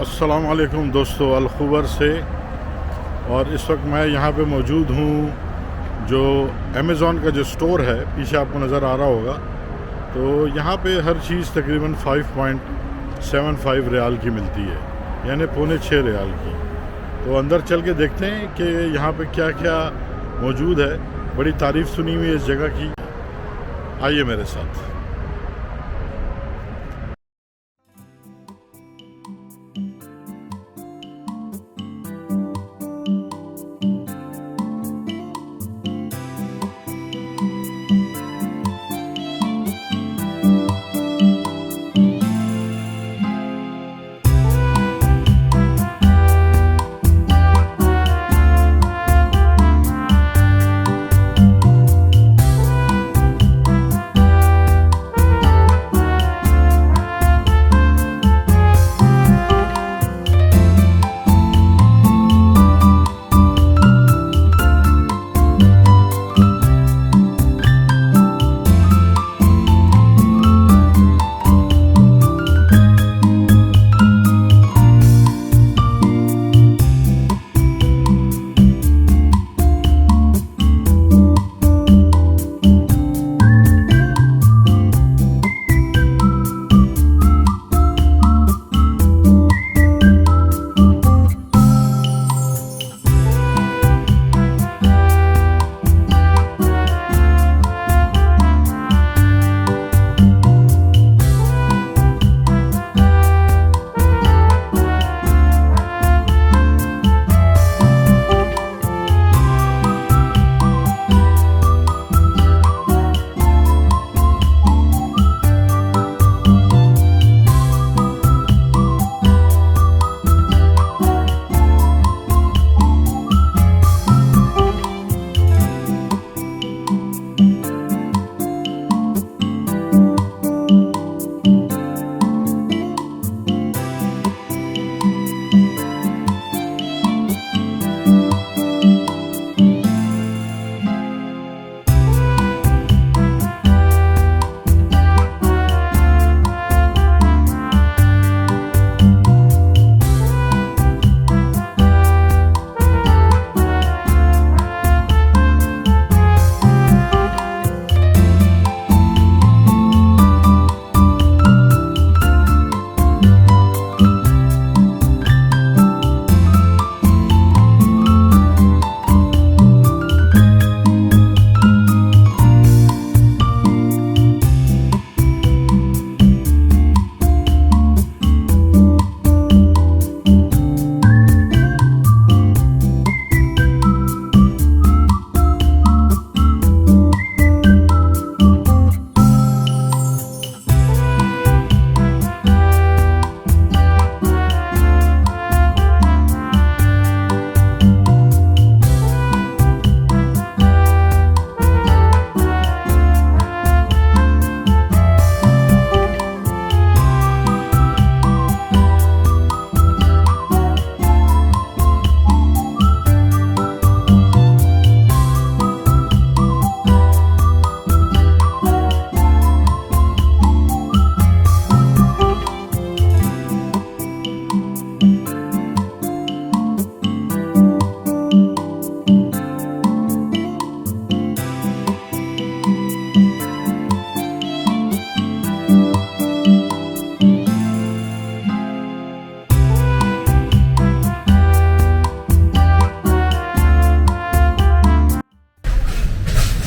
अस्सलाम वालेकुम दोस्तों, खोबर से। और इस वक्त मैं यहाँ पे मौजूद हूँ जो अमेज़ॉन का जो स्टोर है, पीछे आपको नज़र आ रहा होगा। तो यहाँ पे हर चीज़ तकरीबन 5.75 रियाल की मिलती है, यानी 5.25 रियाल की। तो अंदर चल के देखते हैं कि यहाँ पे क्या क्या मौजूद है। बड़ी तारीफ़ सुनी हुई है इस जगह की, आइए मेरे साथ।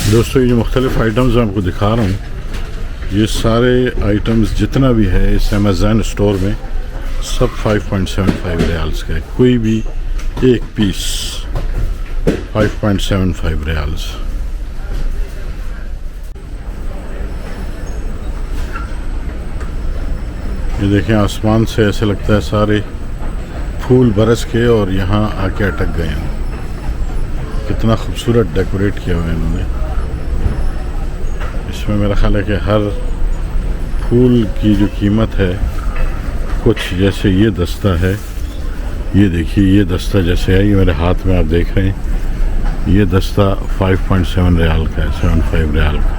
दोस्तों, ये जो मुख्तलिफ आइटम्स मैं आपको दिखा रहा हूँ, ये सारे आइटम्स जितना भी है इस अमेज़ॉन स्टोर में सब 5.75 रियाल्स का है। कोई भी एक पीस 5.75 रियाल्स। ये देखें, आसमान से ऐसे लगता है सारे फूल बरस के और यहाँ आके अटक गए हैं। कितना खूबसूरत डेकोरेट किया हुआ है इन्होंने। इसमें मेरा ख्याल है कि हर फूल की जो कीमत है, कुछ जैसे ये दस्ता है, ये देखिए, ये दस्ता जैसे है, ये मेरे हाथ में आप देख रहे हैं, ये दस्ता 5.7 रियाल का है, 75 रियाल का।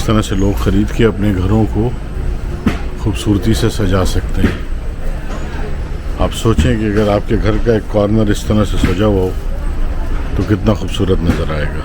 तरह से लोग ख़रीद के अपने घरों को खूबसूरती से सजा सकते हैं। आप सोचें कि अगर आपके घर का एक कॉर्नर इस तरह से सजा हुआ हो तो कितना खूबसूरत नज़र आएगा।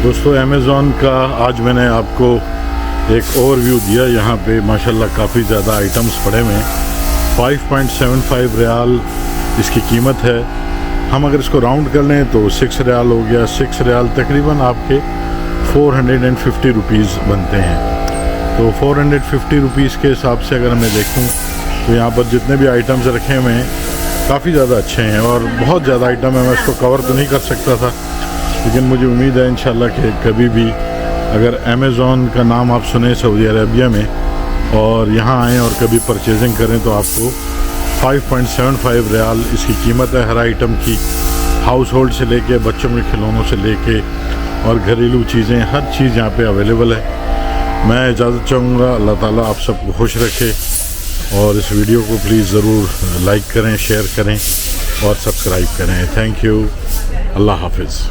दोस्तों अमेज़ॉन का आज मैंने आपको एक ओवरव्यू दिया। यहाँ पे माशाल्लाह काफ़ी ज़्यादा आइटम्स पड़े हुए हैं। 5.75 रियाल इसकी कीमत है। हम अगर इसको राउंड कर लें तो 6 रियाल हो गया। 6 रियाल तकरीबन आपके 450 रुपीज़ बनते हैं। तो 450 रुपीज़ के हिसाब से अगर मैं देखूं तो यहाँ पर जितने भी आइटम्स रखे हुए हैं काफ़ी ज़्यादा अच्छे हैं और बहुत ज़्यादा आइटम है। मैं इसको कवर तो नहीं कर सकता था, लेकिन मुझे उम्मीद है इंशाल्लाह कि कभी भी अगर अमेज़ॉन का नाम आप सुने सऊदी अरबिया में और यहाँ आएँ और कभी परचेजिंग करें तो आपको 5.75 रियाल इसकी कीमत है हर आइटम की। हाउस होल्ड से लेके बच्चों के खिलौनों से लेके और घरेलू चीज़ें, हर चीज़ यहाँ पे अवेलेबल है। मैं इजाज़त चाहूँगा। अल्लाह ताला आप सबको खुश रखे और इस वीडियो को प्लीज़ ज़रूर लाइक करें, शेयर करें और सब्सक्राइब करें। Thank you. अल्लाह हाफिज़।